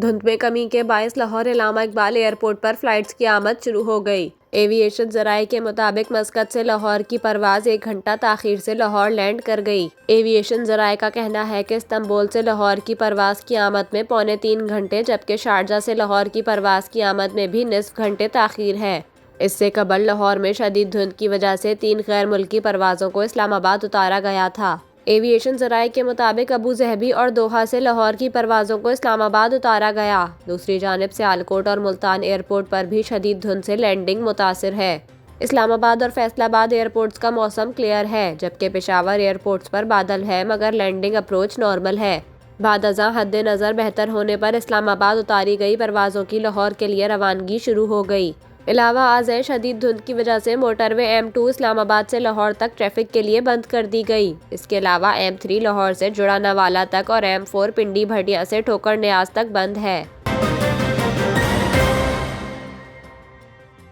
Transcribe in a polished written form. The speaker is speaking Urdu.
دھند میں کمی کے باعث لاہور علامہ اقبال ایئرپورٹ پر فلائٹس کی آمد شروع ہو گئی۔ ایوی ایشن ذرائع کے مطابق مسقط سے لاہور کی پرواز 1 گھنٹہ تاخیر سے لاہور لینڈ کر گئی۔ ایوی ایشن ذرائع کا کہنا ہے کہ استنبول سے لاہور کی پرواز کی آمد میں پونے 3 گھنٹے جبکہ شارجہ سے لاہور کی پرواز کی آمد میں بھی نصف گھنٹے تاخیر ہے۔ اس سے قبل لاہور میں شدید دھند کی وجہ سے 3 غیر ملکی پروازوں کو اسلام آباد اتارا گیا تھا۔ ایوی ایشن ذرائع کے مطابق ابوظہبی اور دوحہ سے لاہور کی پروازوں کو اسلام آباد اتارا گیا۔ دوسری جانب سیالکوٹ اور ملتان ایئرپورٹ پر بھی شدید دھند سے لینڈنگ متاثر ہے۔ اسلام آباد اور فیصل آباد ایئرپورٹس کا موسم کلیئر ہے جبکہ پشاور ایئرپورٹس پر بادل ہے مگر لینڈنگ اپروچ نارمل ہے۔ بعد ازاں حد نظر بہتر ہونے پر اسلام آباد اتاری گئی پروازوں کی لاہور کے لیے روانگی شروع ہو گئی۔ علاوہ ازیں شدید دھند کی وجہ سے موٹر وے M2 اسلام آباد سے لاہور تک ٹریفک کے لیے بند کر دی گئی۔ اس کے علاوہ M3 لاہور سے جڑا نوالہ تک اور M4 پنڈی بھٹیا سے ٹھوکر نیاز تک بند ہے۔